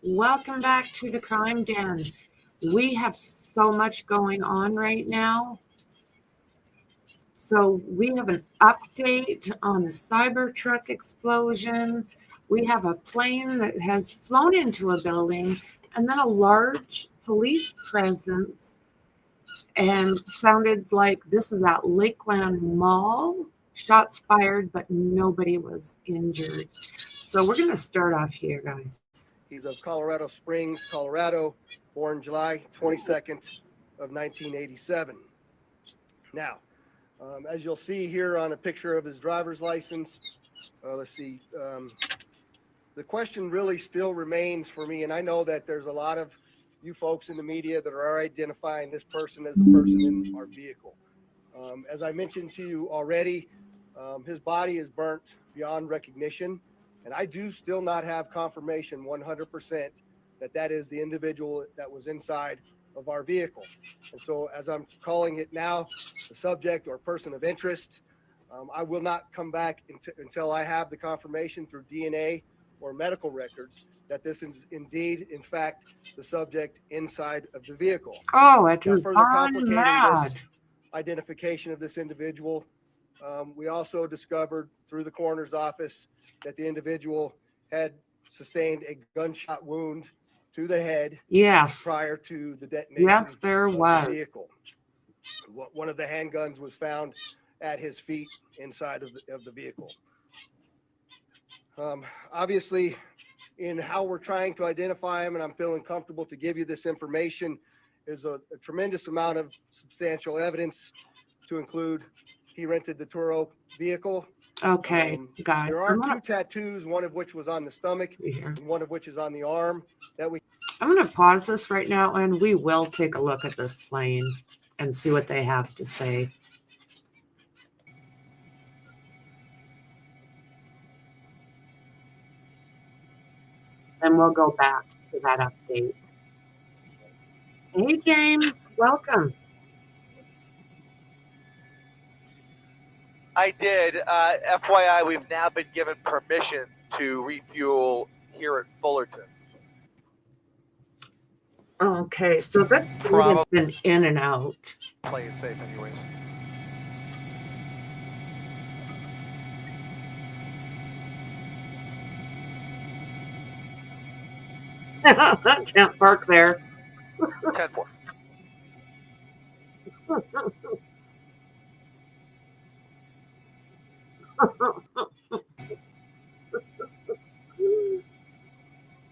Welcome back to the Crime Den. We have so much going on right now. So we have an update on the Cybertruck explosion. We have a plane that has flown into a building, and then a large police presence, and sounded like this is at Lakeland Mall. Shots fired, but nobody was injured. So we're going to start off here, guys. He's of Colorado Springs, Colorado, born July 22nd of 1987. Now, as you'll see here on a picture of his driver's license, let's see, the question really still remains for me, and I know that there's a lot of you folks in the media that are identifying this person as the person in our vehicle. As I mentioned to you already, his body is burnt beyond recognition. And I do still not have confirmation 100% that that is the individual that was inside of our vehicle. And so as I'm calling it now, the subject or person of interest, I will not come back until I have the confirmation through DNA or medical records that this is indeed, in fact, the subject inside of the vehicle. Oh, it Now, is further on complicating mad. this identification of this individual, we also discovered through the coroner's office that the individual had sustained a gunshot wound to the head Yes. prior to the detonation Yes, there of was. the vehicle. One of the handguns was found at his feet inside of the vehicle. Obviously, in how we're trying to identify him, and I'm feeling comfortable to give you this information, is a tremendous amount of substantial evidence to include he rented the Turo vehicle. Okay, guys. There are two tattoos, one of which was on the stomach and one of which is on the arm that we. I'm going to pause this right now, and we will take a look at this plane and see what they have to say. And we'll go back to that update. Hey, James, welcome. I did. FYI, we've now been given permission to refuel here at Fullerton. Okay, so this has been in and out. Play it safe anyways. Can't park there. 10-4.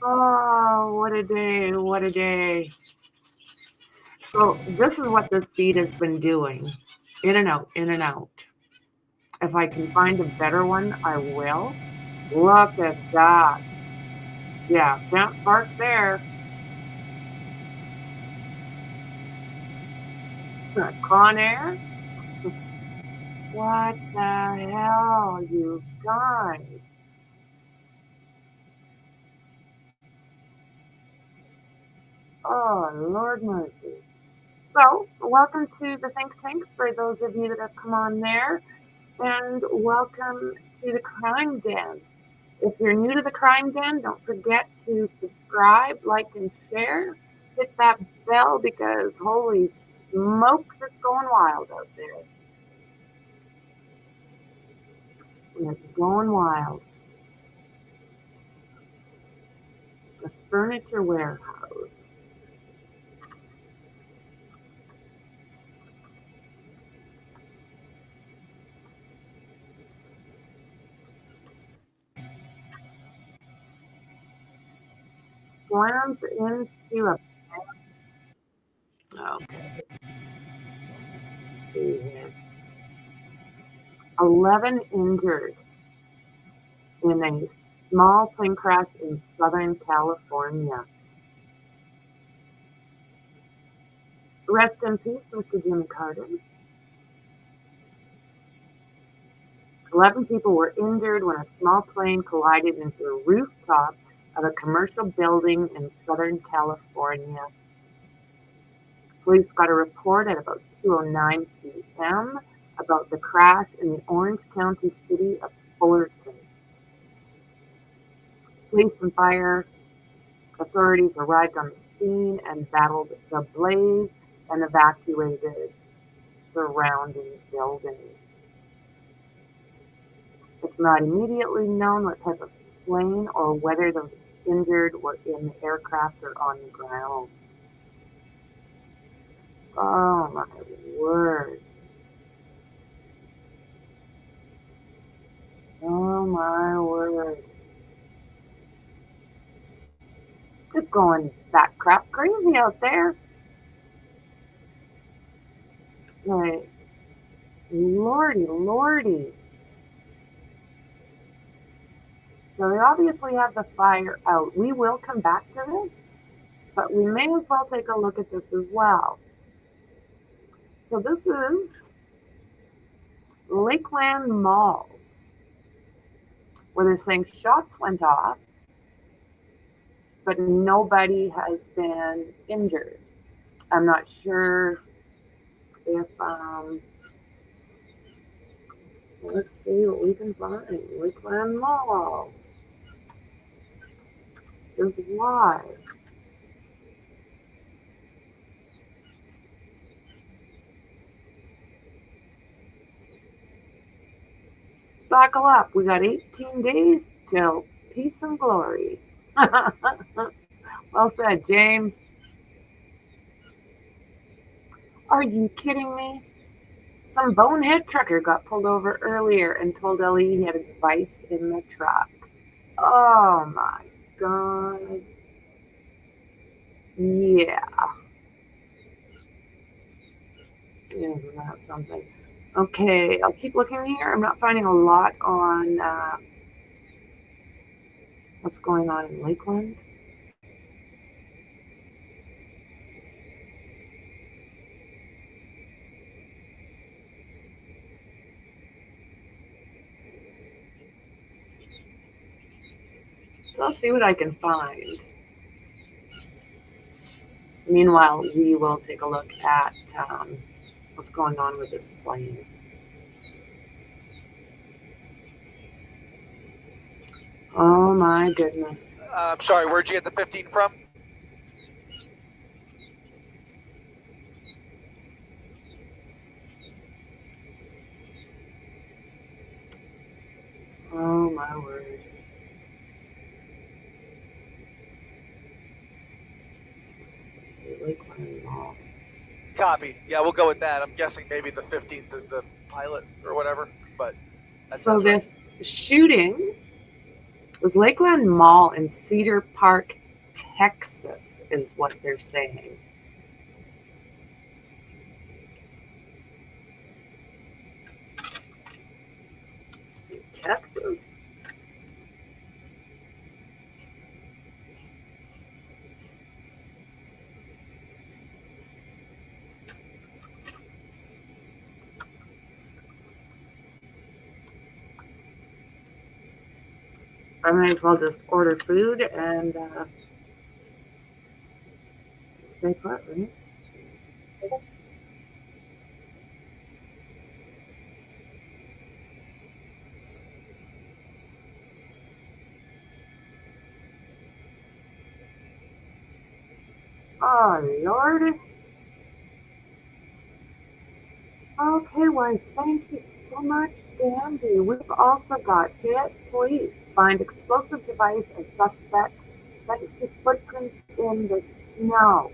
Oh, what a day, what a day. So this is what this feed has been doing. In and out, in and out. If I can find a better one, I will. Look at that. Yeah, can't park there. Con Air? What the hell, you guys? Oh, Lord mercy. So, welcome to the Think Tank for those of you that have come on there. And welcome to the Crime Den. If you're new to the Crime Den, don't forget to subscribe, like, and share. Hit that bell because holy smokes, it's going wild out there. It's going wild. The furniture warehouse. Slams into a. Okay. Let's see here. 11 injured in a small plane crash in Southern California. Rest in peace, Mr. Jimmy Carter. 11 people were injured when a small plane collided into the rooftop of a commercial building in Southern California. Police got a report at about 2:09 p.m. about the crash in the Orange County city of Fullerton. Police and fire Authorities arrived on the scene and battled the blaze and evacuated surrounding buildings. It's not immediately known what type of plane or whether those injured were in the aircraft or on the ground. Oh my word. Oh my word. It's going that crap crazy out there. Like, lordy, lordy. So they obviously have the fire out. We will come back to this, but we may as well take a look at this as well. So this is Lakeland Mall, where they're saying shots went off, but nobody has been injured. I'm not sure if, let's see what we can find. Lakeland Mall. There's live. Buckle up. We got 18 days till peace and glory. Well said, James. Are you kidding me? Some bonehead trucker got pulled over earlier and told Ellie he had a device in the truck. Oh my God. Yeah. Isn't that something? Okay, I'll keep looking here. I'm not finding a lot on what's going on in Lakeland. So I'll see what I can find. Meanwhile, we will take a look at what's going on with this plane. Oh my goodness. I'm sorry, where'd you get the 15 from? Oh my word. Lakeland Mall. Copy. Yeah, we'll go with that. I'm guessing maybe the 15th is the pilot or whatever, but So this shooting was Lakeland Mall in Cedar Park, Texas, is what they're saying. Texas? I might as well just order food and stay put, right? Oh, Lord. Okay, well, thank you so much, Dandy. We've also got hit police find explosive device and suspect thanks to footprints in the snow.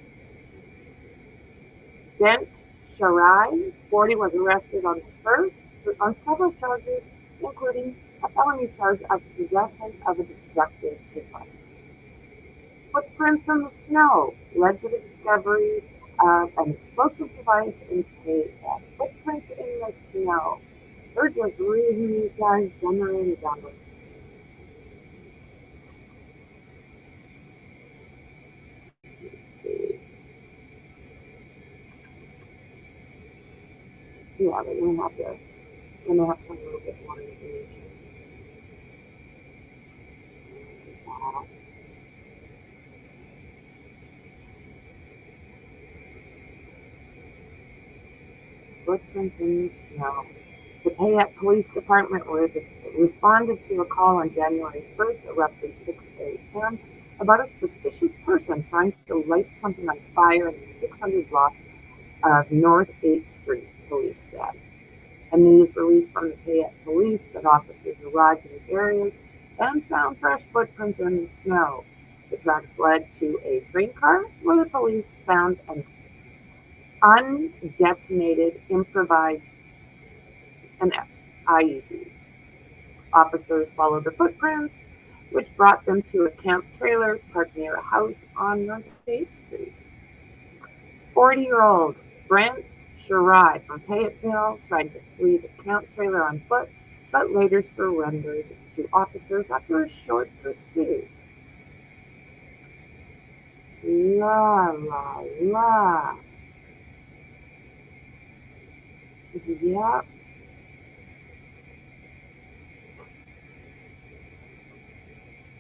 Dent Sharai, 40, was arrested on the 1st on several charges, including a felony charge of possession of a destructive device. Footprints in the snow led to the discovery of an explosive device in Payette. Footprints in the snow. They're just raising these guys dumber and dumber. Yeah, they're gonna have to a little bit more information. Wow. Footprints in the snow. The Payette Police Department responded to a call on January 1st at roughly 6 a.m. about a suspicious person trying to light something on fire in the 600 block of North 8th Street, police said. A news release from the Payette police said officers arrived in the areas and found fresh footprints in the snow. The tracks led to a train car where the police found an undetonated improvised an IED. Officers followed the footprints, which brought them to a camp trailer parked near a house on North 8th Street. 40-year-old Brent Shirai from Fayetteville tried to flee the camp trailer on foot, but later surrendered to officers after a short pursuit. La la la. Yeah.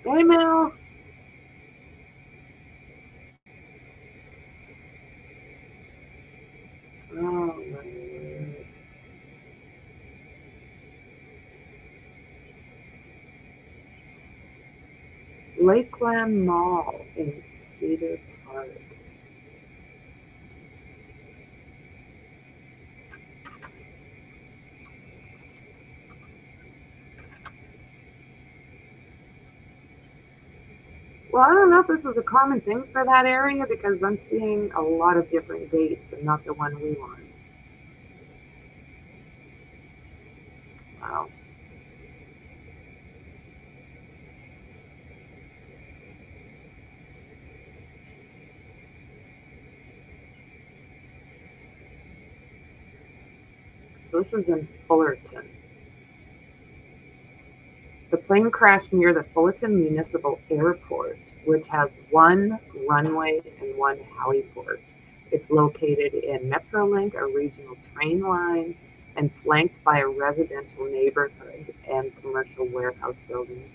Hey, Mel. Oh, my word. Lakeland Mall in Cedar Park. Well, I don't know if this is a common thing for that area because I'm seeing a lot of different dates and not the one we want. Wow. So this is in Fullerton. The plane crashed near the Fullerton Municipal Airport, which has one runway and one heliport. It's located in Metrolink, a regional train line, and flanked by a residential neighborhood and commercial warehouse buildings.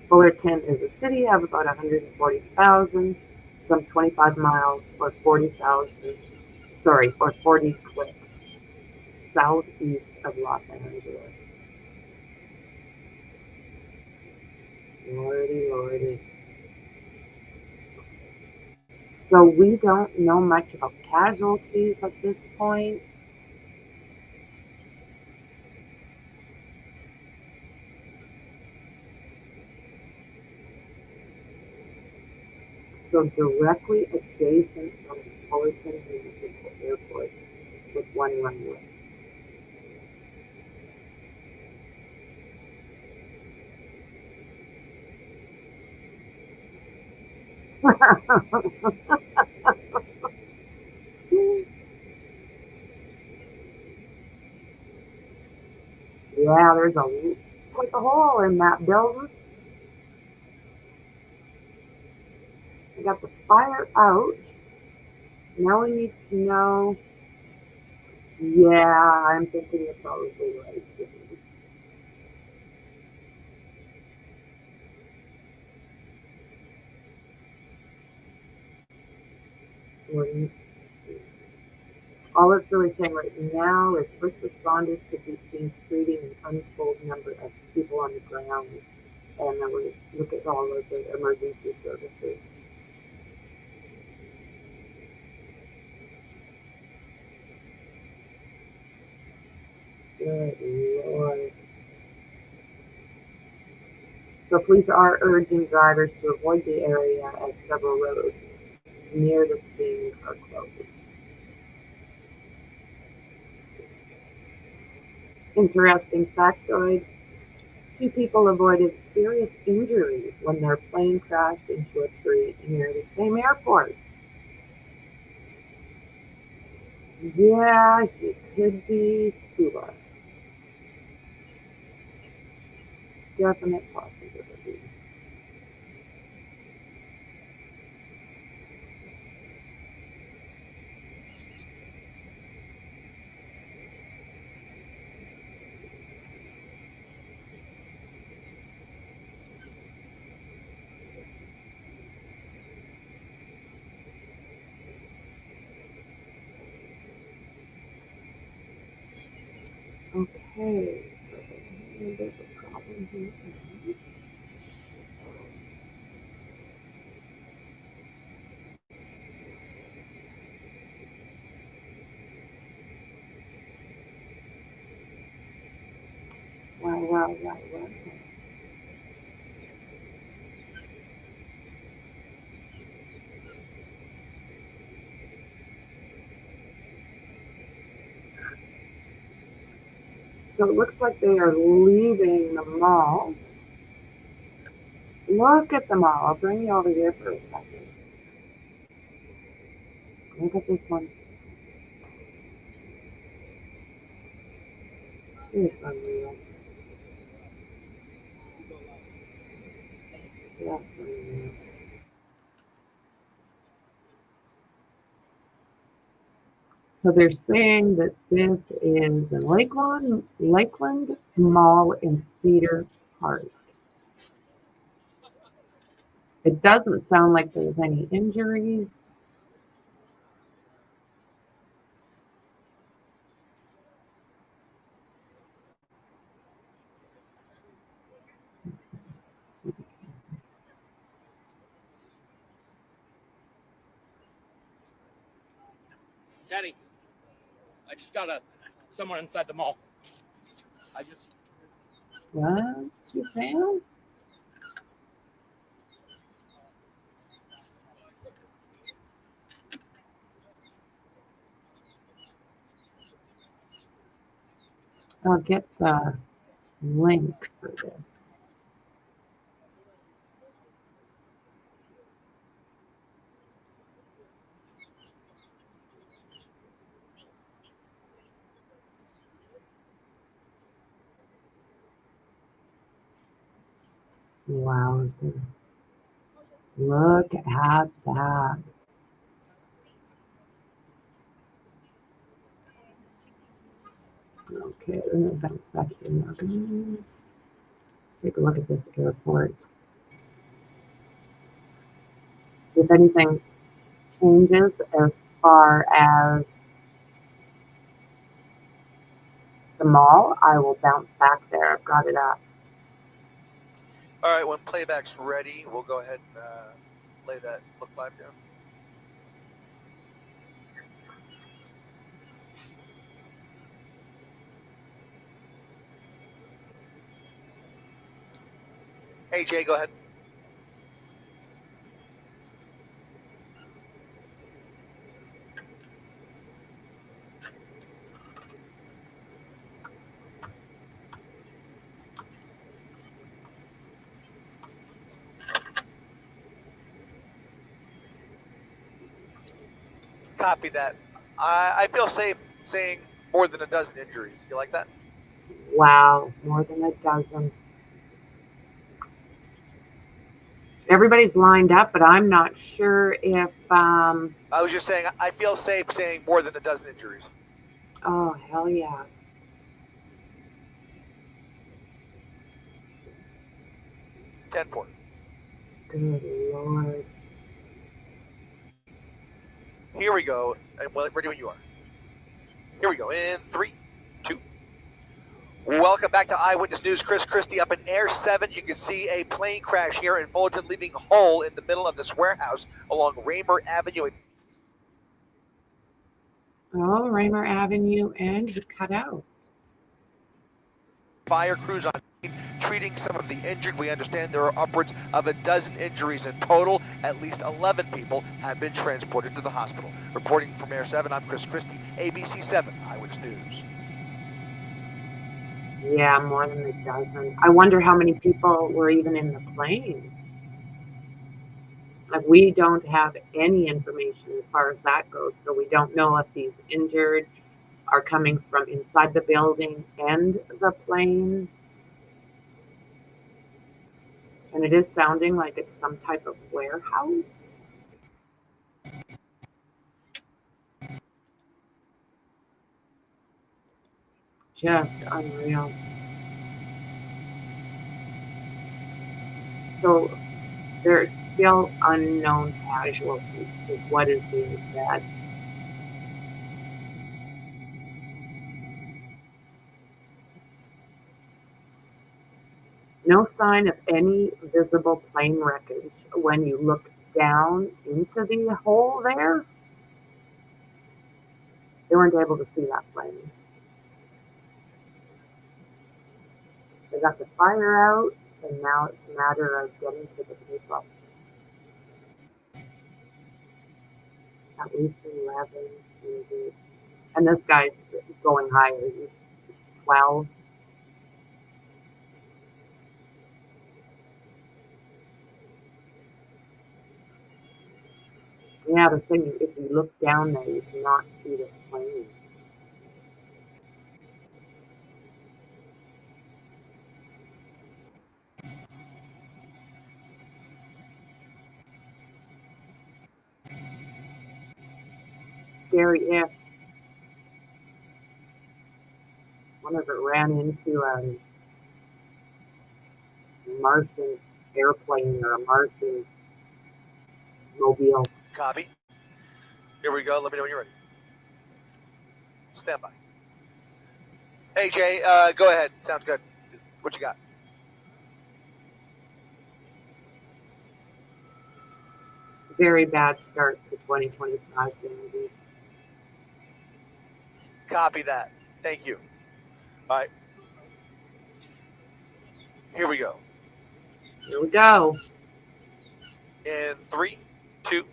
Fullerton is a city of about 140,000, some 25 miles or 40 clicks southeast of Los Angeles. Lordy, lordy. So we don't know much about casualties at this point. So directly adjacent from the Fullerton Municipal Airport with one runway. Yeah, there's like a hole in that building. We got the fire out. Now we need to know. Yeah, I'm thinking you're probably right. When- All it's really saying right now is first responders could be seen treating an untold number of people on the ground, and then we look at all of the emergency services. Good Lord. So police are urging drivers to avoid the area as several roads near the scene are closed. Interesting factoid. Two people avoided serious injury when their plane crashed into a tree near the same airport. Yeah, it could be Cuba. Definite possibility. Okay, so a little bit of a problem here. hell that was. So it looks like they are leaving the mall. Look at the mall. I'll bring you over here for a second. Look at this one. It's unreal. Just unreal. So they're saying that this is in Lakeland Mall in Cedar Park. It doesn't sound like there's any injuries. Daddy, I just got someone inside the mall. What's he saying? I'll get the link for this. Wowzer. Look at that. Okay, we're going to bounce back here now, guys. Let's take a look at this airport. If anything changes as far as the mall, I will bounce back there. I've got it up. All right, when playback's ready, we'll go ahead and lay that look live down. Hey, Jay, go ahead. Copy that. I feel safe saying more than a dozen injuries. You like that? Wow, more than a dozen. Everybody's lined up, but I'm not sure if, I was just saying, I feel safe saying more than a dozen injuries. oh, hell yeah. Ten four. Good Lord. Here we go. And ready when you are. Here we go. In 3, 2. Welcome back to Eyewitness News. Chris Christie up in Air 7. You can see a plane crash here in Fullerton, leaving a hole in the middle of this warehouse along Raymer Avenue. Oh, Raymer Avenue, and he cut out. Fire crews on scene treating some of the injured. We understand there are upwards of a dozen injuries in total. At least 11 people have been transported to the hospital. Reporting from Air 7, I'm Chris Christie, ABC 7 Eyewitness News. Yeah, more than a dozen. I wonder how many people were even in the plane. Like, we don't have any information as far as that goes, so we don't know if these injured are coming from inside the building and the plane. And it is sounding like it's some type of warehouse. Just unreal. So there's still unknown casualties, is what is being said. No sign of any visible plane wreckage when you look down into the hole there. They weren't able to see that plane. They got the fire out, and now it's a matter of getting to the people. At least 11 injured. And this guy's going higher. He's 12. Yeah, the thing, if you look down there, you cannot see this plane. Scary-ish. One of it ran into a Martian airplane or a Martian mobile. Copy. Here we go. Let me know when you're ready. Stand by. Hey, Jay, go ahead. Sounds good. What you got? Very bad start to 2025, Danby. Copy that. Thank you. All right. Here we go. Here we go. In 3, 2.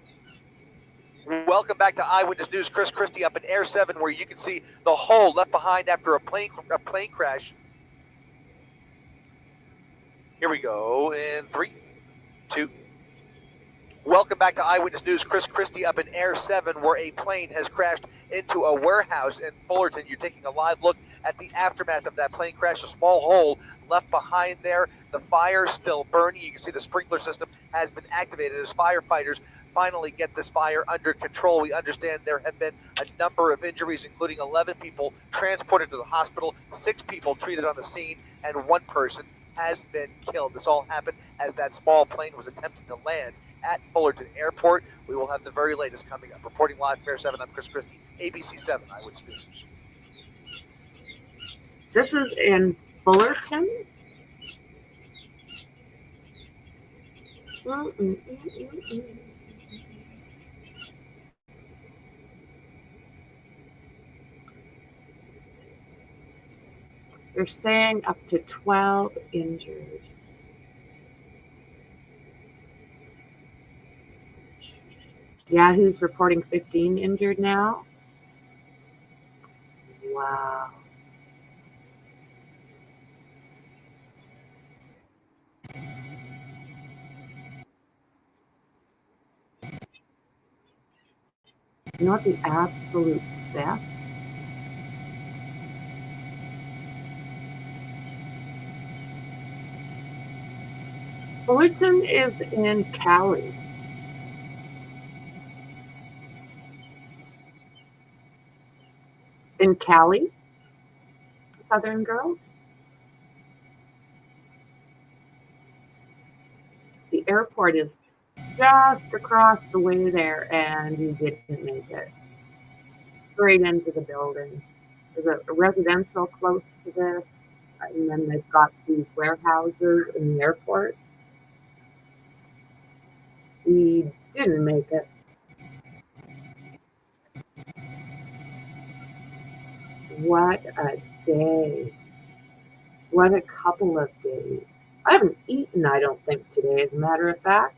Welcome back to Eyewitness News. Chris Christie up in Air 7, where you can see the hole left behind after a plane crash. Here we go. In 3, 2. Welcome back to Eyewitness News. Chris Christie up in Air 7, where a plane has crashed into a warehouse in Fullerton. You're taking a live look at the aftermath of that plane crash. A small hole left behind there. The fire still burning. You can see the sprinkler system has been activated as firefighters finally get this fire under control. We understand there have been a number of injuries, including 11 people transported to the hospital, 6 people treated on the scene, and 1 person has been killed. This all happened as that small plane was attempting to land at Fullerton Airport. We will have the very latest coming up. Reporting live from Air 7, I'm Chris Christie, ABC 7 Eyewitness News. This is in Fullerton. They're saying up to 12 injured. Yahoo's reporting 15 injured now. Wow. You know what the absolute best? Fullerton is in Cali. In Cali, Southern girl. The airport is just across the way there, and you didn't make it. Straight into the building. There's a residential close to this, and then they've got these warehouses in the airport. We didn't make it. What a day. What a couple of days. I haven't eaten, I don't think, today, as a matter of fact.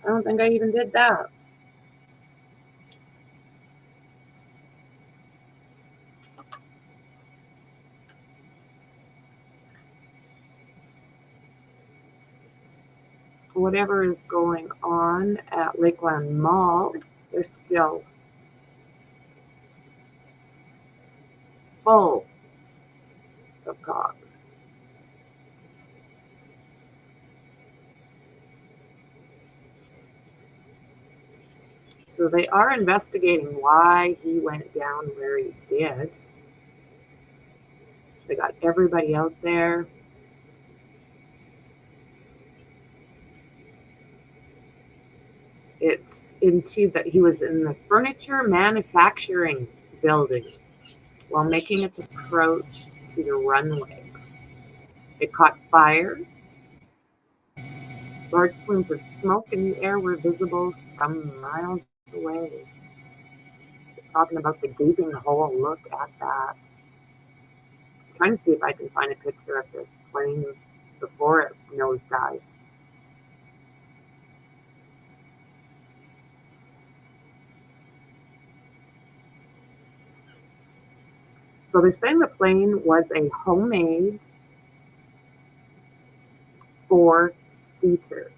I don't think I even did that. Whatever is going on at Lakeland Mall, they're still full of cops. So they are investigating why he went down where he did. They got everybody out there. It's into that he was in the furniture manufacturing building while making its approach to the runway. It caught fire. Large plumes of smoke in the air were visible from miles away. They're talking about the gaping hole. Look at that. Trying to see if I can find a picture of this plane before it nosedived. So they're saying the plane was a homemade four-seater.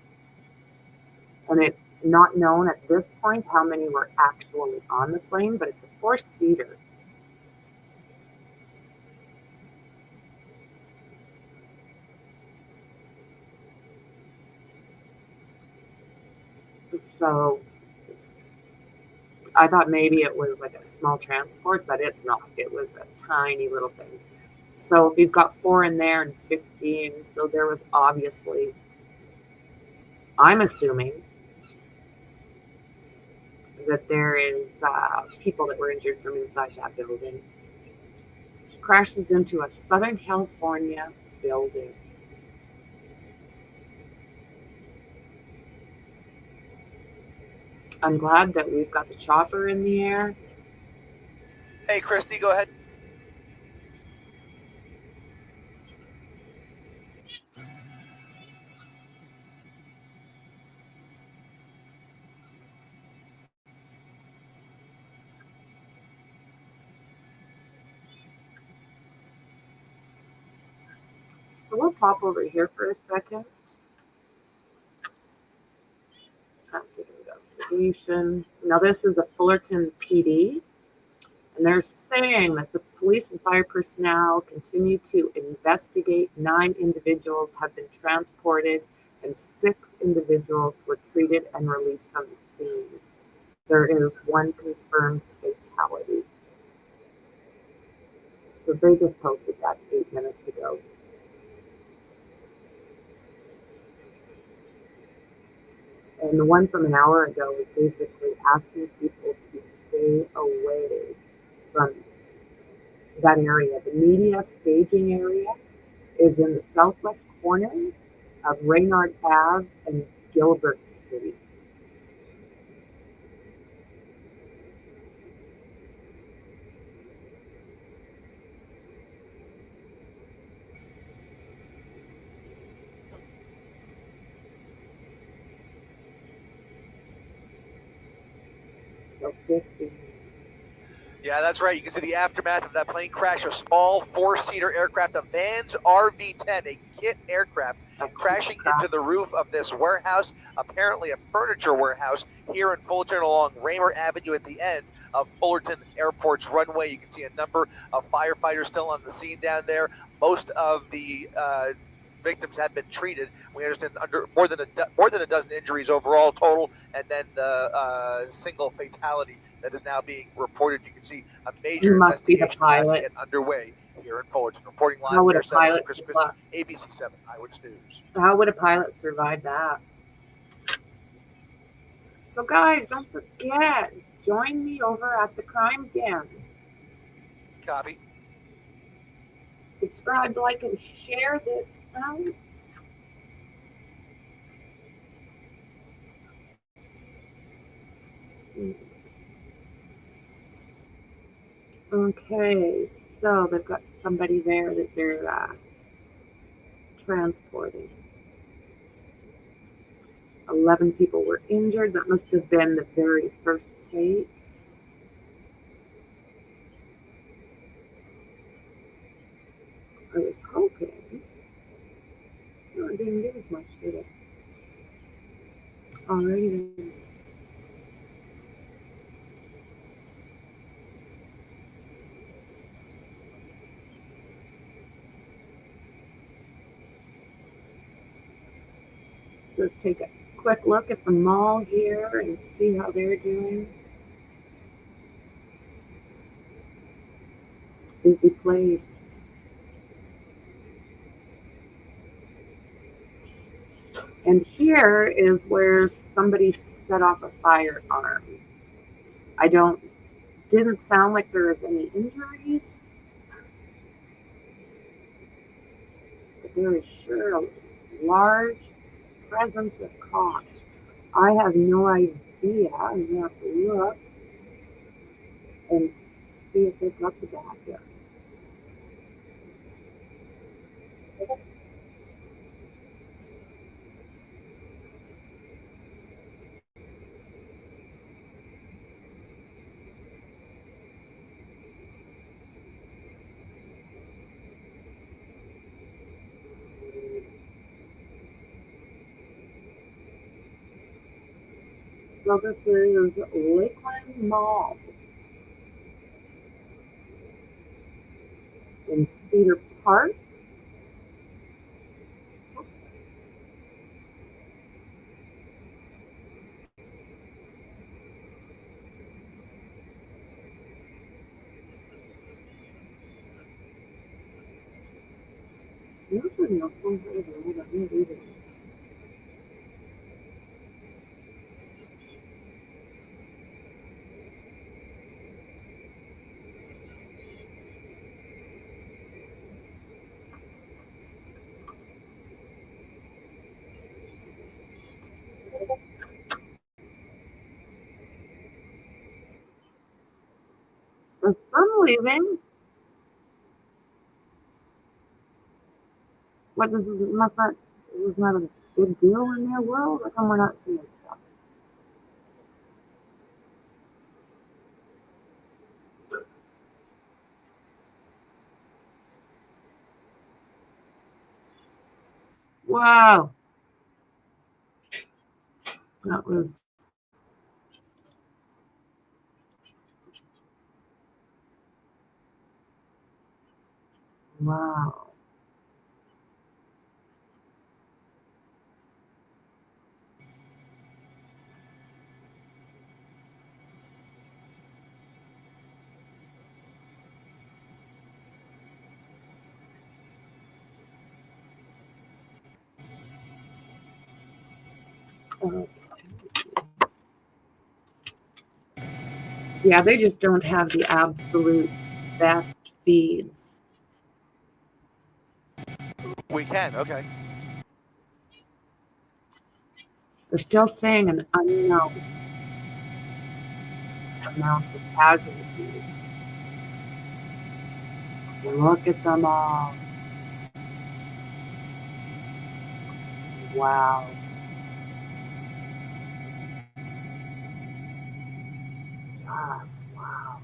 And it's not known at this point how many were actually on the plane, but it's a four-seater. So I thought maybe it was like a small transport, but it's not. It was a tiny little thing. So if you've got 4 in there and 15, so there was obviously, I'm assuming that there is people that were injured from inside that building. Crashes into a Southern California building. I'm glad that we've got the chopper in the air. Hey, Christy, go ahead. So we'll pop over here for a second. Active investigation. Now this is a Fullerton PD, and they're saying that the police and fire personnel continue to investigate. 9 individuals have been transported and 6 individuals were treated and released on the scene. There is 1 confirmed fatality. So they just posted that 8 minutes ago. And the one from an hour ago was basically asking people to stay away from that area. The media staging area is in the southwest corner of Reynard Ave and Gilbert Street. So 50. Yeah, that's right. You can see the aftermath of that plane crash. A small 4-seater aircraft, a Vans RV-10, a kit aircraft, crashing into the roof of this warehouse, apparently a furniture warehouse here in Fullerton along Raymer Avenue at the end of Fullerton Airport's runway. You can see a number of firefighters still on the scene down there. Most of the victims have been treated. We understand under more than a dozen injuries overall total, and then the single fatality that is now being reported. You can see a major investigation about to get underway here in Fullerton. Reporting live. How would a pilot Chris survive? Christie, ABC 7 Eyewitness News. How would a pilot survive that? So guys, don't forget, join me over at the Crime Den. Copy. Subscribe, like, and share this out. Okay, so they've got somebody there that they're transporting. 11 people were injured. That must have been the very first take. I was hoping. No, it didn't get as much, did it? Alrighty then. Just take a quick look at the mall here and see how they're doing. Busy place. And here is where somebody set off a firearm. Didn't sound like there was any injuries, but there is sure a large presence of cops. I have no idea. I'm gonna have to look and see if they've got the backup. So this is Lakeland Mall in Cedar Park, Texas. The sun leaving. What this is must not it was not a big deal in their world? How come we're not seeing stuff? Wow. That was wow. Yeah, they just don't have the absolute best feeds. We can, okay. They're still saying an unknown amount of casualties. Look at them all. Wow. Just wow.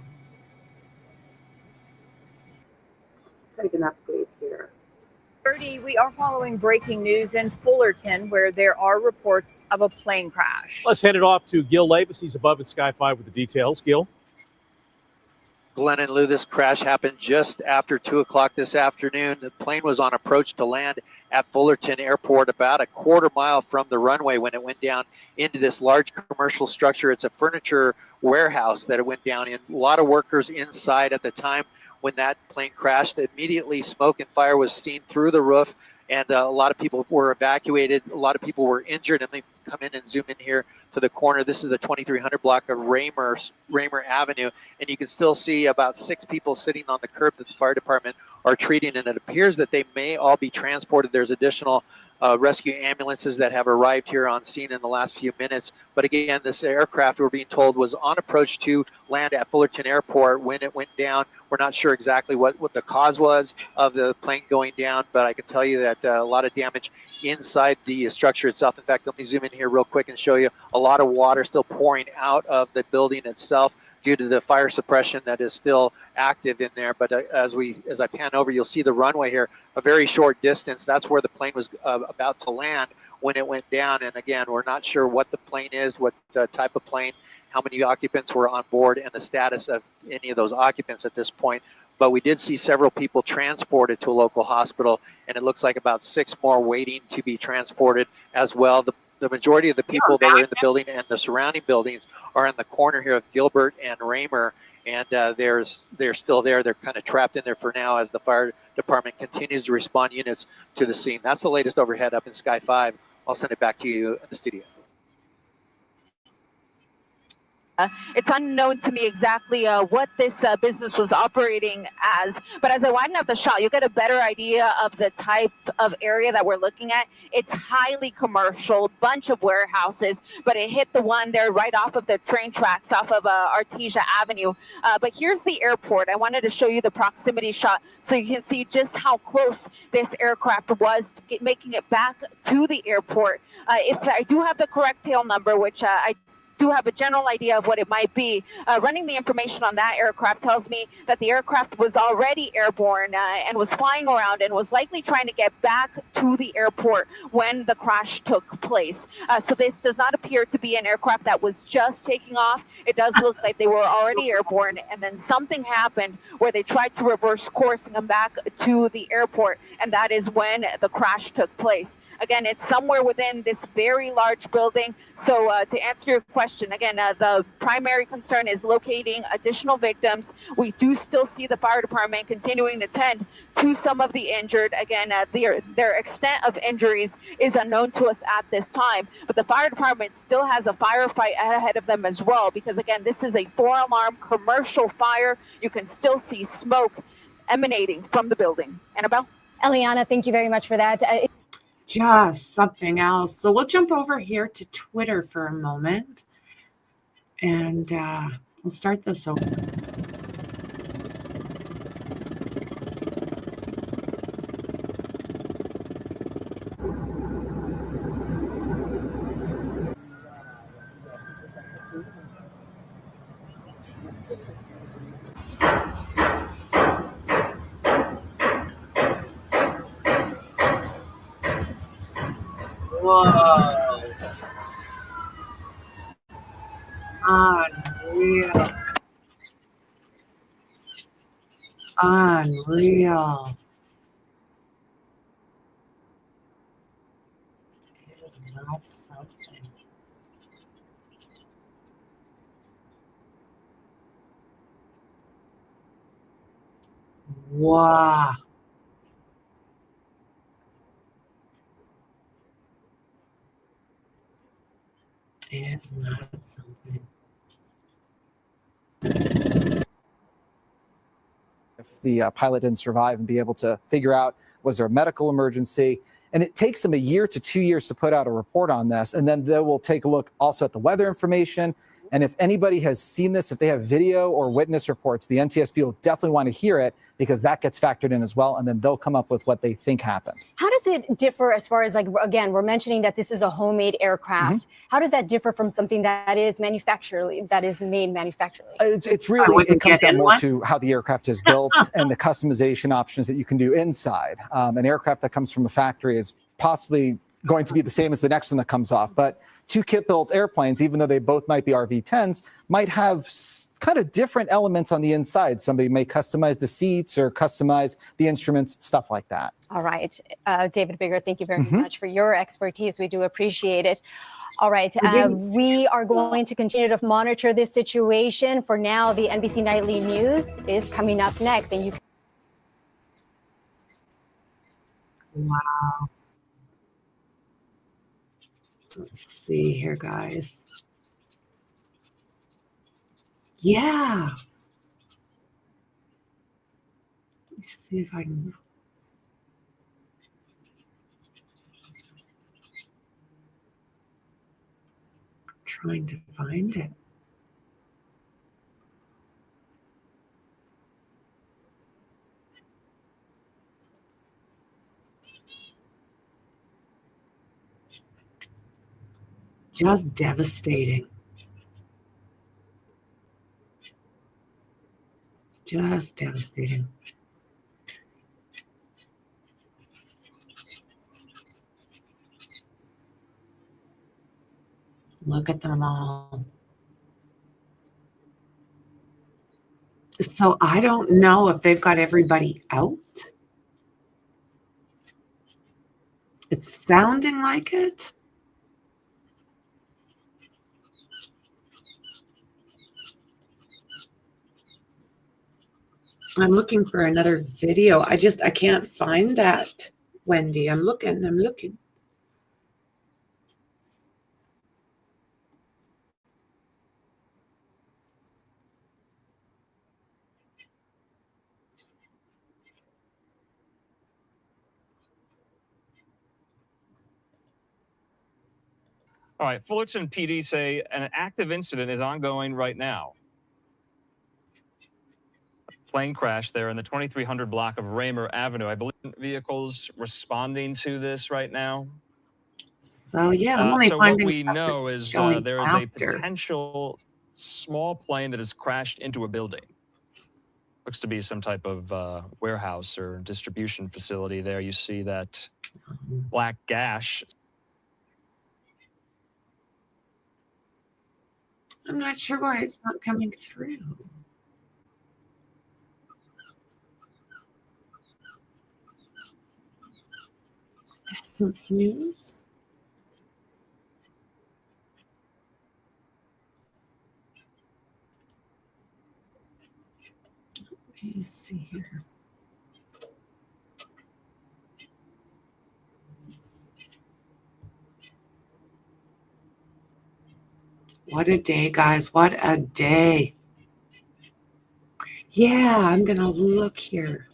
Take an update here. We are following breaking news in Fullerton where there are reports of a plane crash. Let's head it off to Gil Levis. He's above at Sky 5 with the details. Gil? Glenn and Lou, this crash happened just after 2 o'clock this afternoon. The plane was on approach to land at Fullerton Airport about a quarter mile from the runway when it went down into this large commercial structure. It's a furniture warehouse that it went down in. A lot of workers inside at the time when that plane crashed. Immediately, smoke and fire was seen through the roof, and a lot of people were evacuated. A lot of people were injured, and they come in and zoom in here to the corner. This is the 2300 block of Raymer Avenue, and you can still see about 6 people sitting on the curb that the fire department are treating, and it appears that they may all be transported. There's additional rescue ambulances that have arrived here on scene in the last few minutes. But again, this aircraft, we're being told, was on approach to land at Fullerton Airport when it went down. We're not sure exactly what the cause was of the plane going down, but I can tell you that a lot of damage inside the structure itself. In fact, let me zoom in here real quick and show you a lot of water still pouring out of the building itself due to the fire suppression that is still active in there. But as I pan over, you'll see the runway here, a very short distance. That's where the plane was about to land when it went down. And again, we're not sure what the plane is, what type of plane, how many occupants were on board, and the status of any of those occupants at this point. But we did see several people transported to a local hospital, and it looks like about 6 more waiting to be transported as well. The majority of the people that are in the building and the surrounding buildings are in the corner here of Gilbert and Raymer, and they're still there. They're kind of trapped in there for now as the fire department continues to respond units to the scene. That's the latest overhead up in Sky 5. I'll send it back to you in the studio. It's unknown to me exactly what this business was operating as, but as I widen out the shot, you'll get a better idea of the type of area that we're looking at. It's highly commercial, bunch of warehouses, but it hit the one there right off of the train tracks off of Artesia Avenue. But here's the airport. I wanted to show you the proximity shot so you can see just how close this aircraft was making it back to the airport. If I do have the correct tail number, which I do have a general idea of what it might be. Running the information on that aircraft tells me that the aircraft was already airborne and was flying around and was likely trying to get back to the airport when the crash took place. So this does not appear to be an aircraft that was just taking off. It does look like they were already airborne, and then something happened where they tried to reverse course and come back to the airport, and that is when the crash took place. Again, it's somewhere within this very large building. So to answer your question, again, the primary concern is locating additional victims. We do still see the fire department continuing to tend to some of the injured. Again, their extent of injuries is unknown to us at this time, but the fire department still has a firefight ahead of them as well, because again, this is a 4-alarm commercial fire. You can still see smoke emanating from the building. Annabelle? Eliana, thank you very much for that. Just something else. So we'll jump over here to Twitter for a moment, and we'll start this over. Whoa. Unreal. Unreal. It is not something. Wow. It is not something. If the pilot didn't survive and be able to figure out, was there a medical emergency? And it takes them a year to 2 years to put out a report on this. And then they will take a look also at the weather information. And if anybody has seen this, if they have video or witness reports, the NTSB will definitely want to hear it, because that gets factored in as well. And then they'll come up with what they think happened. How does it differ as far as, like, again, we're mentioning that this is a homemade aircraft. How does that differ from something that is made manufacturally? It's really, it comes down more to how the aircraft is built and the customization options that you can do inside. An aircraft that comes from a factory is possibly going to be the same as the next one that comes off. But two kit-built airplanes, even though they both might be RV-10s, might have kind of different elements on the inside. Somebody may customize the seats or customize the instruments, stuff like that. All right. David Bigger, thank you very much for your expertise. We do appreciate it. All right. We are going to continue to monitor this situation. For now, the NBC Nightly News is coming up next. And you can... Wow. Let's see here, guys. Yeah. Let's see if I can. Trying to find it. Just devastating. Just devastating. Look at them all. So I don't know if they've got everybody out. It's sounding like it. I'm looking for another video. I can't find that, Wendy. I'm looking. All right, Fullerton PD say an active incident is ongoing right now. Plane crash there in the 2300 block of Raymer Avenue. I believe vehicles responding to this right now. So yeah, I'm only So what finding we stuff know that's is going there is a after. potential small plane that has crashed into a building. Looks to be some type of warehouse or distribution facility there. You see that black gash. I'm not sure why it's not coming through. Essence News. Let me see here. What a day, guys. What a day. Yeah, I'm going to look here.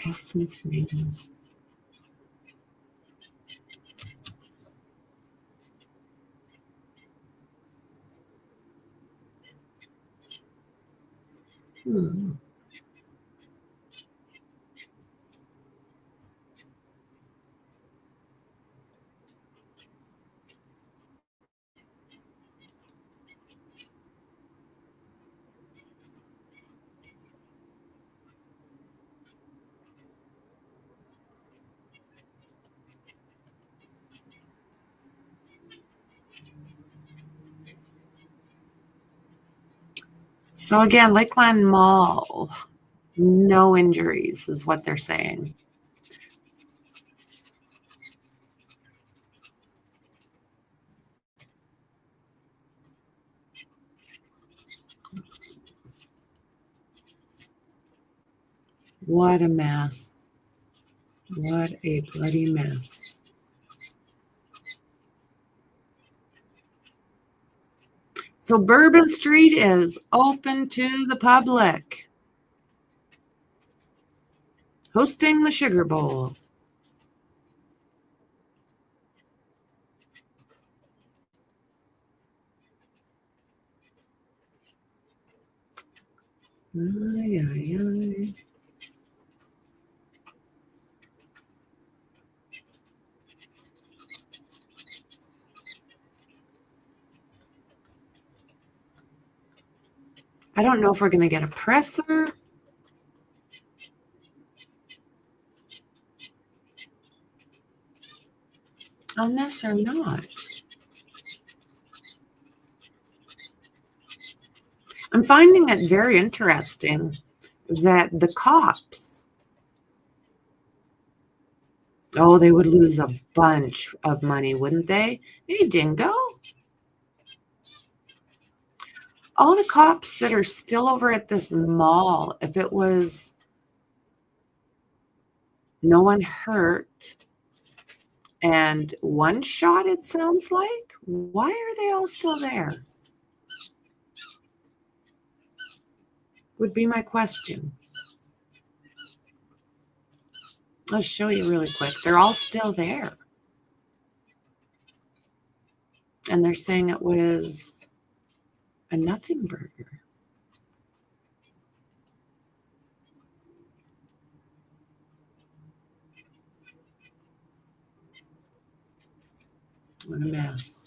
Essence News. So again, Lakeland Mall, no injuries is what they're saying. What a mess. What a bloody mess. So Bourbon Street is open to the public. Hosting the Sugar Bowl. Ay, ay, ay. I don't know if we're going to get a presser on this or not. I'm finding it very interesting that the cops, oh, they would lose a bunch of money, wouldn't they? Hey, Dingo. All the cops that are still over at this mall, if it was no one hurt and one shot, it sounds like, why are they all still there? Would be my question. I'll show you really quick. They're all still there. And they're saying it was a nothing burger. What a mess.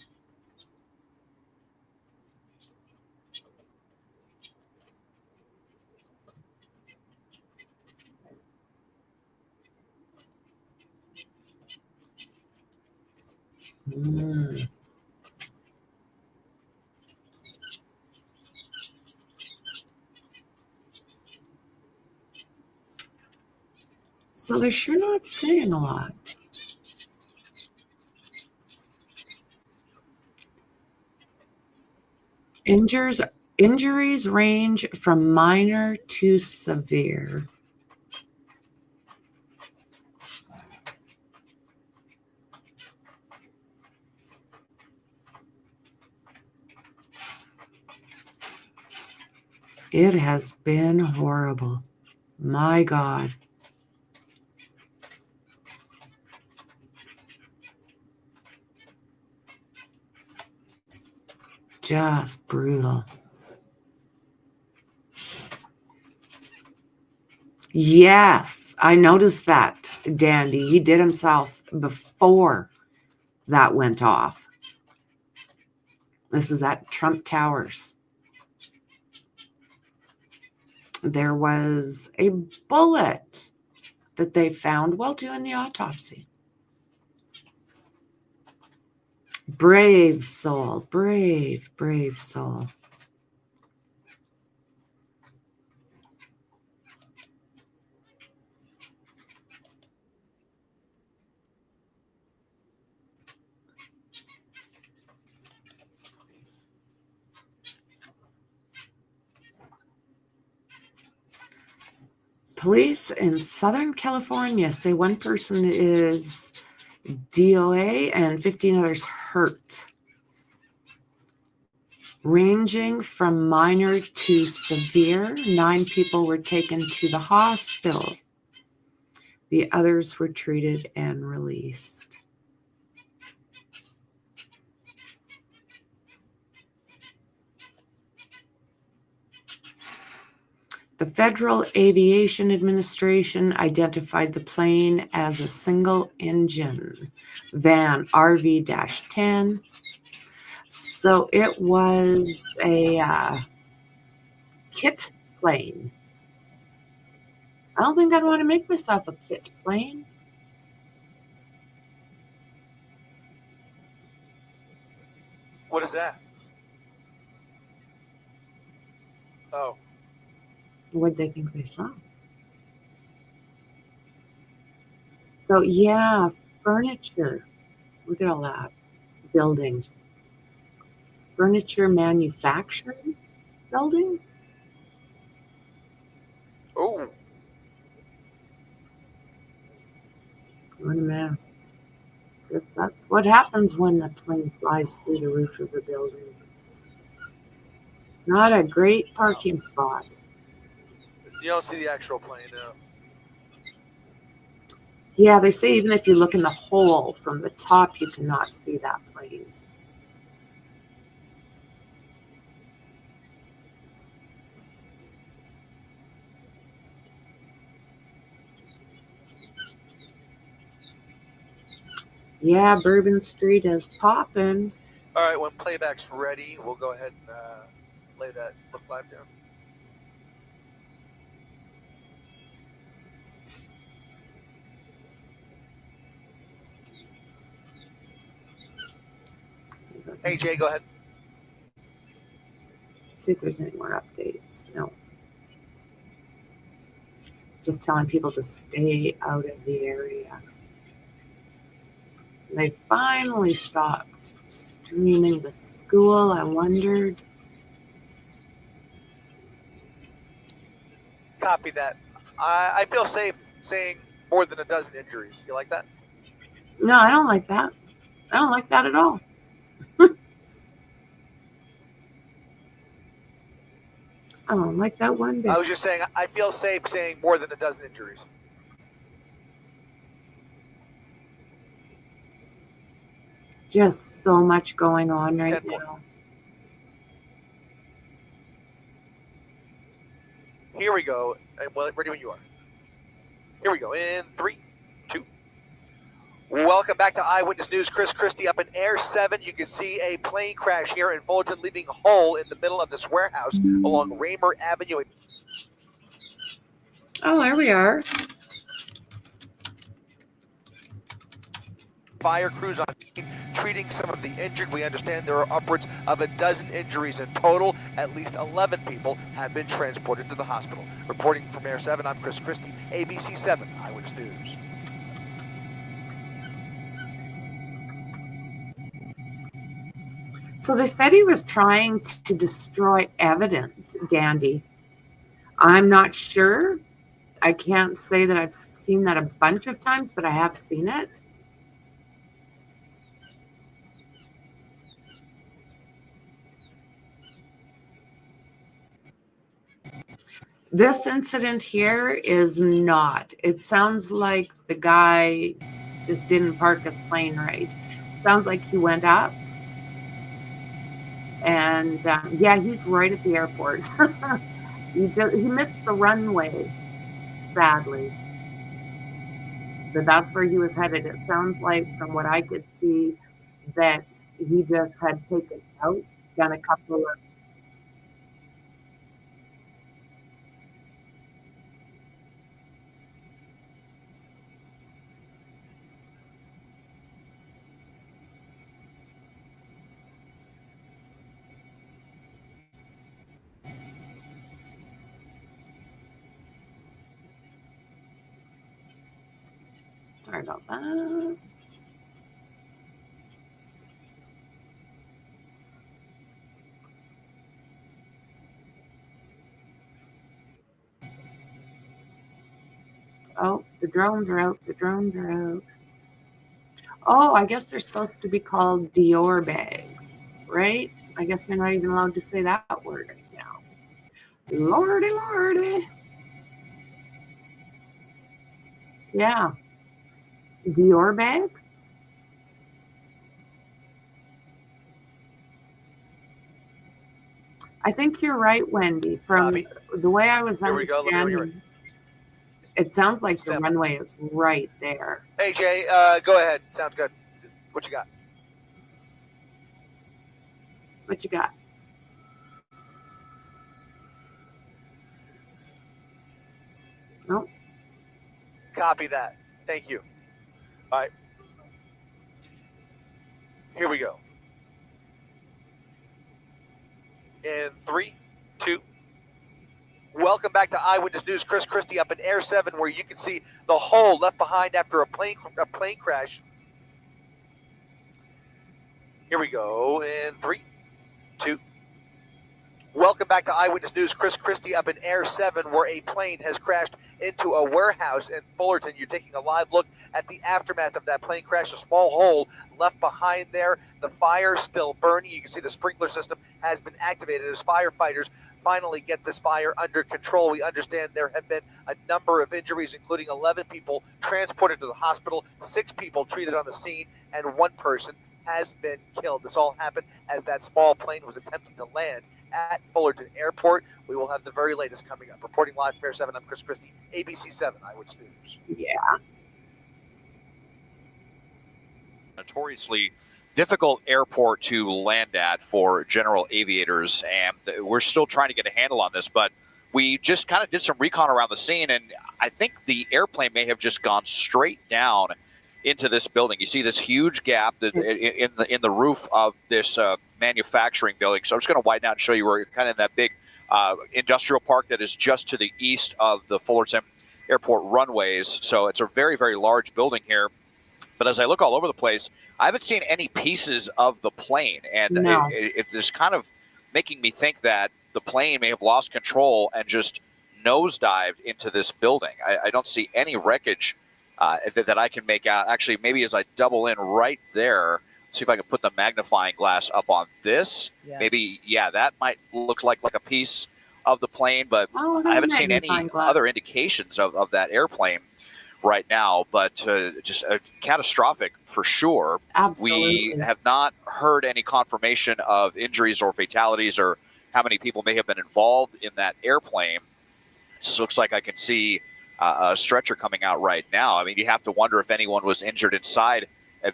So they're sure not saying a lot. Injuries range from minor to severe. It has been horrible. My God. Just brutal. Yes, I noticed that, Dandy. He did himself before that went off. This is at Trump Towers. There was a bullet that they found while doing the autopsy. Brave soul, brave soul. Police in Southern California say one person is DOA and 15 others hurt, ranging from minor to severe. 9 people were taken to the hospital. The others were treated and released. The Federal Aviation Administration identified the plane as a single-engine van, RV-10. So it was a kit plane. I don't think I'd want to make myself a kit plane. What is that? Oh. What did they think they saw? So yeah, furniture. Look at all that. Building. Furniture manufacturing building? Oh. What a mess. Guess that's what happens when the plane flies through the roof of a building. Not a great parking spot. You don't see the actual plane, no. Yeah, they say even if you look in the hole from the top, you cannot see that plane. Yeah, Bourbon Street is popping. All right, when playback's ready, we'll go ahead and lay that look live down. Hey, Jay, go ahead. See if there's any more updates. No. Just telling people to stay out of the area. They finally stopped streaming the school. I wondered. Copy that. I feel safe saying more than a dozen injuries. You like that? No, I don't like that. I don't like that at all. I don't like that one bit. I was just saying I feel safe saying more than a dozen injuries. Just so much going on right now. Here we go. Well, ready when you are. Here we go. In 3, 2. Welcome back to Eyewitness News. Chris Christie up in Air 7. You can see a plane crash here in Fullerton, leaving a hole in the middle of this warehouse along Raymer Avenue. Oh, there we are. Fire crews on scene treating some of the injured. We understand there are upwards of a dozen injuries in total. At least 11 people have been transported to the hospital. Reporting from Air 7, I'm Chris Christie, ABC 7 Eyewitness News. So they said he was trying to destroy evidence, Dandy. I'm not sure. I can't say that I've seen that a bunch of times, but I have seen it. This incident here is not. It sounds like the guy just didn't park his plane right. Sounds like he went up And yeah, he's right at the airport. He missed the runway, sadly. But that's where he was headed. It sounds like, from what I could see, that he just had taken out, done a couple of. Sorry about that. Oh, the drones are out. The drones are out. Oh, I guess they're supposed to be called Dior bags, right? I guess they're not even allowed to say that word right now. Lordy, lordy. Yeah. Dior bags? I think you're right, Wendy. From Copy. the way I was Here we go. Let me know when you're ready. understanding, it sounds like the Stand by. runway is right there. Hey, Jay, go ahead. Sounds good. What you got? What you got? Nope. Copy that. Thank you. All right. Here we go. In 3, 2. Welcome back to Eyewitness News. Chris Christie up in Air 7, where you can see the hole left behind after a plane crash. Here we go. In 3, 2. Welcome back to Eyewitness News. Chris Christie up in Air 7, where a plane has crashed into a warehouse in Fullerton. You're taking a live look at the aftermath of that plane crash. A small hole left behind there. The fire still burning. You can see the sprinkler system has been activated as firefighters finally get this fire under control. We understand there have been a number of injuries, including 11 people transported to the hospital, 6 people treated on the scene, and 1 person has been killed. This all happened as that small plane was attempting to land at Fullerton Airport. We will have the very latest coming up. Reporting live from Air 7, I'm Chris Christie, ABC 7 Eyewitness News. Yeah. Notoriously difficult airport to land at for general aviators, and we're still trying to get a handle on this, but we just kind of did some recon around the scene, and I think the airplane may have just gone straight down into this building. You see this huge gap that in the roof of this manufacturing building. So I'm just going to widen out and show you where you're kind of in that big industrial park that is just to the east of the Fullerton Airport runways. So it's a very, very large building here. But as I look all over the place, I haven't seen any pieces of the plane, and No. it is kind of making me think that the plane may have lost control and just nosedived into this building. I don't see any wreckage that I can make out. Actually, maybe as I double in right there, see if I can put the magnifying glass up on this. Yeah. Maybe, yeah, that might look like a piece of the plane, but I haven't seen any other indications of that airplane right now. But just catastrophic for sure. Absolutely. We have not heard any confirmation of injuries or fatalities or how many people may have been involved in that airplane. This looks like I can see a stretcher coming out right now. I mean, you have to wonder if anyone was injured inside.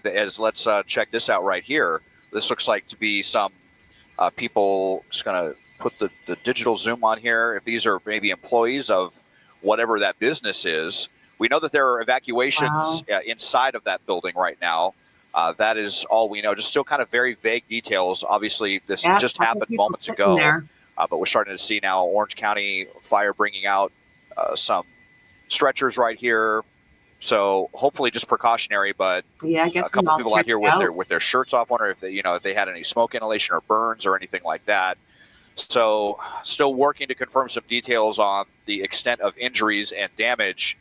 As let's check this out right here. This looks like to be some people. Just gonna put the digital zoom on here. If these are maybe employees of whatever that business is. We know that there are evacuations inside of that building right now. That is all we know. Just still kind of very vague details. Obviously, this just happened moments ago. But we're starting to see now Orange County Fire bringing out some stretchers right here. So hopefully just precautionary, but yeah, a couple people out here with their shirts off. Wonder if they, if they had any smoke inhalation or burns or anything like that. So still working to confirm some details on the extent of injuries and damage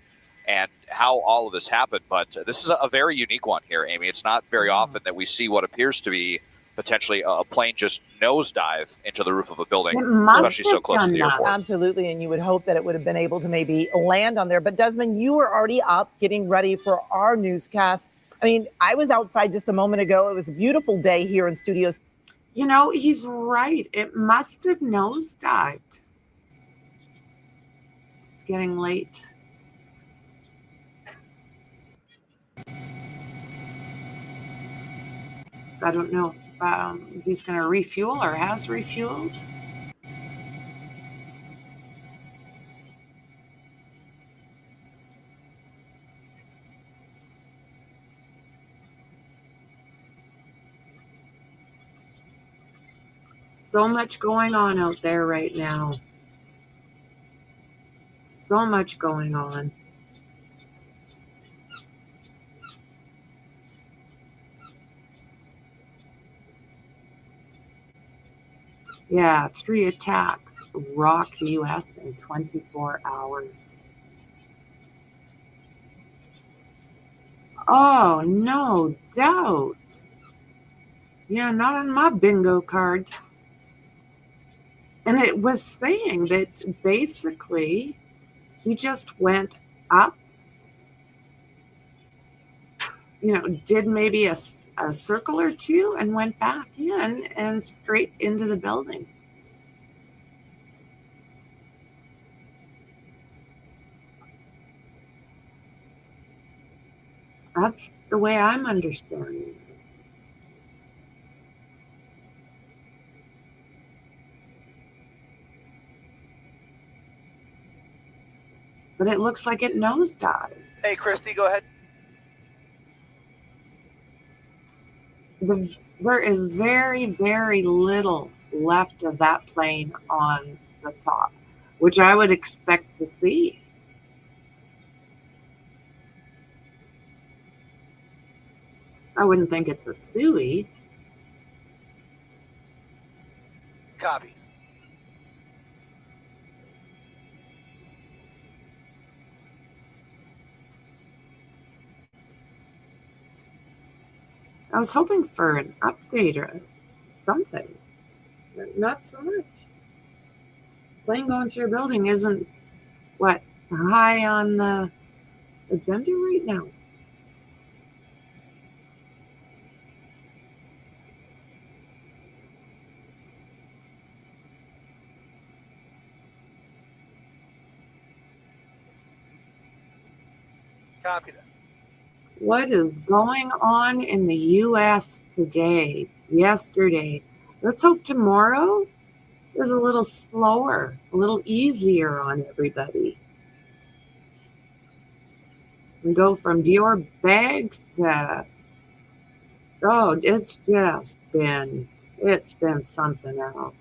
and how all of this happened. But this is a very unique one here, Amy. It's not very often that we see what appears to be potentially a plane just nosedive into the roof of a building, especially so close to the airport. Absolutely, and you would hope that it would have been able to maybe land on there. But Desmond, you were already up getting ready for our newscast. I mean, I was outside just a moment ago. It was a beautiful day here in studio. You know, he's right. It must have nosedived. It's getting late. I don't know if he's going to refuel or has refueled. So much going on out there right now. So much going on. Yeah, 3 attacks rock the U.S. in 24 hours. Oh, no doubt. Yeah, not on my bingo card. And it was saying that basically he just went up, did maybe a circle or two and went back in and straight into the building. That's the way I'm understanding it. But it looks like it nosedived. Hey, Christy, go ahead. There is very, very little left of that plane on the top, which I would expect to see. I wouldn't think it's a Suey. Copy. I was hoping for an update or something. Not so much. Plane going through a building isn't, high on the agenda right now. Copy that. What is going on in the U.S. today, yesterday? Let's hope tomorrow is a little slower, a little easier on everybody. We go from Dior bags to, it's been something else.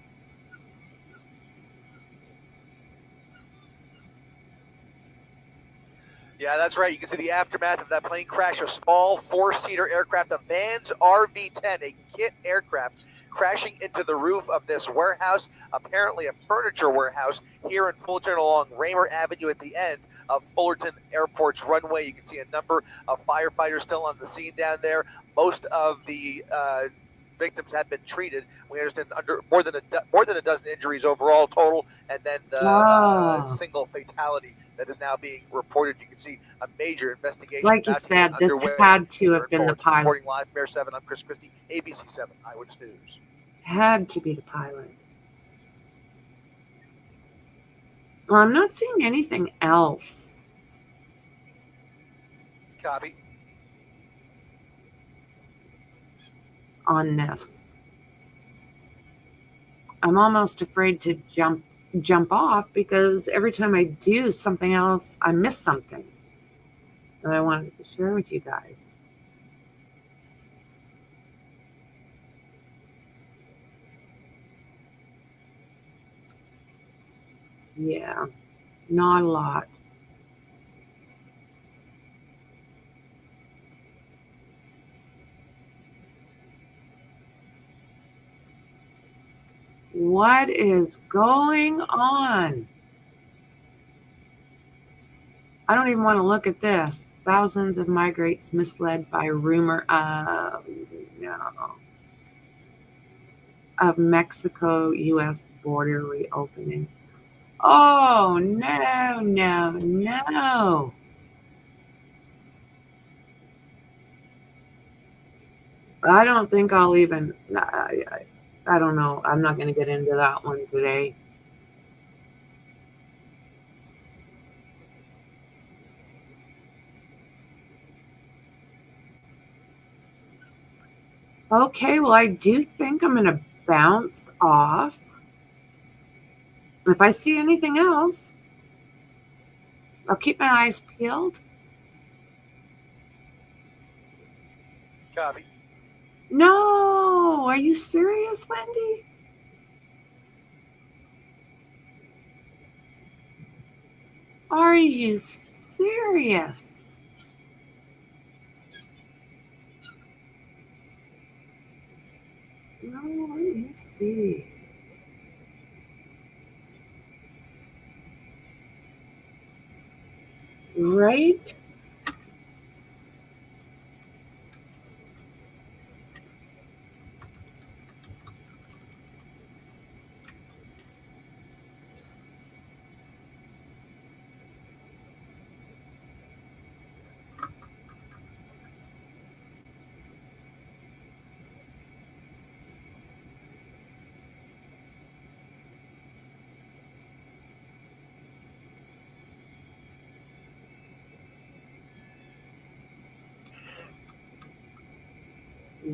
Yeah, that's right. You can see the aftermath of that plane crash. A small 4-seater aircraft, a Vans RV-10, a kit aircraft, crashing into the roof of this warehouse, apparently a furniture warehouse here in Fullerton along Raymer Avenue at the end of Fullerton Airport's runway. You can see a number of firefighters still on the scene down there. Most of the victims have been treated. We understand under more than a dozen injuries overall total, and then the single fatality that is now being reported. You can see a major investigation. Like you said, this had to have been the pilot. Reporting live, Bear 7. I'm Chris Christie, ABC 7 Eyewitness News. Had to be the pilot. Well, I'm not seeing anything else. Copy. On this. I'm almost afraid to jump off because every time I do something else, I miss something that I wanted to share with you guys. Yeah, not a lot. What is going on? I don't even want to look at this. Thousands of migrants misled by rumor of Mexico-U.S. border reopening. Oh, no, no, no. I don't think I'll even... I don't know. I'm not going to get into that one today. Okay, well, I do think I'm going to bounce off. If I see anything else, I'll keep my eyes peeled. Copy. No, are you serious, Wendy? Are you serious? No, let me see. Right?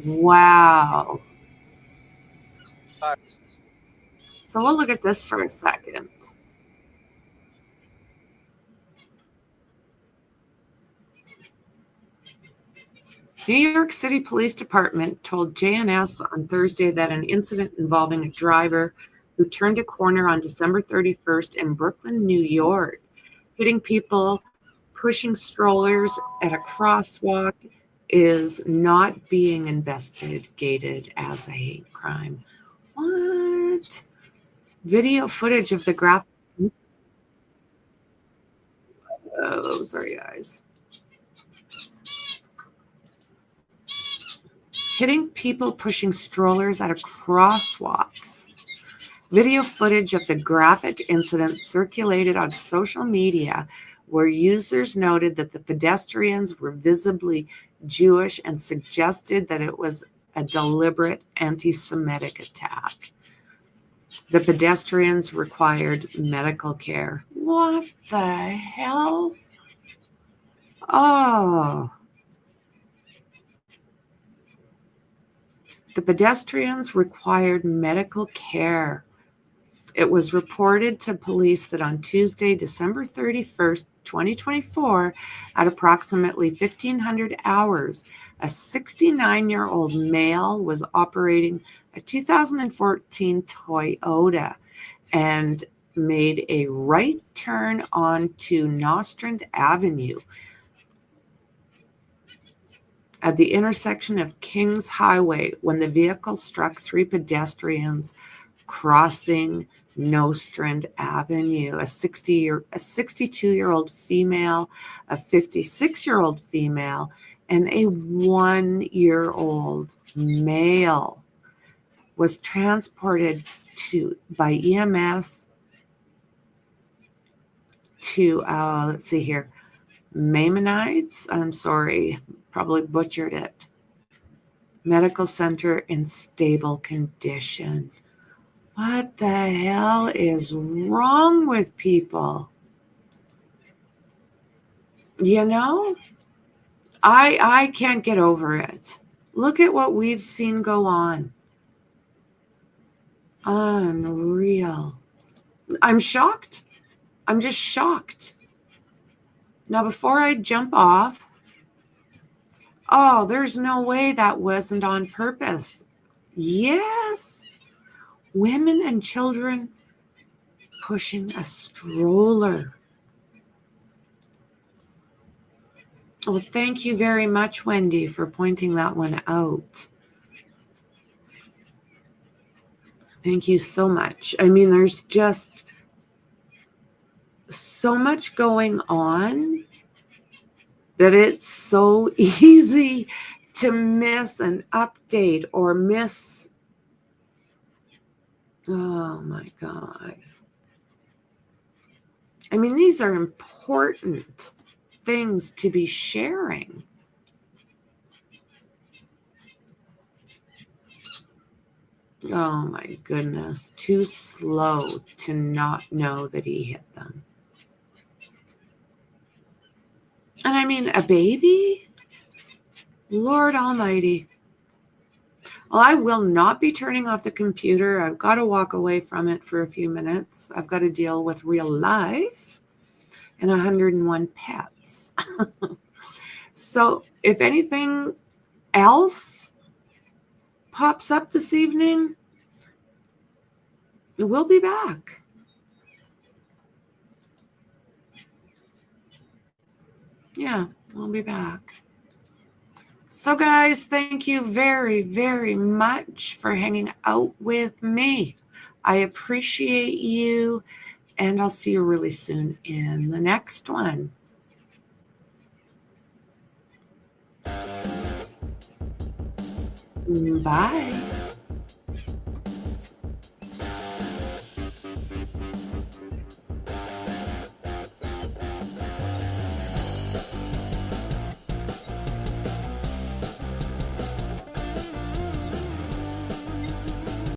Wow. So we'll look at this for a second. New York City Police Department told JNS on Thursday that an incident involving a driver who turned a corner on December 31st in Brooklyn, New York, hitting people pushing strollers at a crosswalk, is not being investigated as a hate crime. What? Video footage of the graphic. Oh, sorry, guys. Hitting people pushing strollers at a crosswalk. Video footage of the graphic incident circulated on social media where users noted that the pedestrians were visibly Jewish and suggested that it was a deliberate anti-Semitic attack. The pedestrians required medical care. What the hell? Oh. The pedestrians required medical care. It was reported to police that on Tuesday, December 31st, 2024, at approximately 1500 hours, a 69-year-old male was operating a 2014 Toyota and made a right turn onto Nostrand Avenue at the intersection of Kings Highway when the vehicle struck three pedestrians crossing Nostrand Avenue, a 62-year-old female, a 56-year-old female, and a 1-year-old male was transported by EMS to, let's see here, Maimonides, I'm sorry, probably butchered it, medical center in stable condition. What the hell is wrong with people? You know, I can't get over it. Look at what we've seen go on. Unreal. I'm shocked. I'm just shocked. Now, before I jump off, oh, there's no way that wasn't on purpose. Yes. Women and children pushing a stroller. Well, thank you very much, Wendy, for pointing that one out. Thank you so much. I mean, there's just so much going on that it's so easy to miss an update or miss. Oh my God. I mean, these are important things to be sharing. Oh my goodness. Too slow to not know that he hit them. And I mean, a baby? Lord Almighty. Well, I will not be turning off the computer. I've got to walk away from it for a few minutes. I've got to deal with real life and 101 pets. So if anything else pops up this evening, we'll be back. Yeah, we'll be back. So guys, thank you very, very much for hanging out with me. I appreciate you, and I'll see you really soon in the next one. Bye.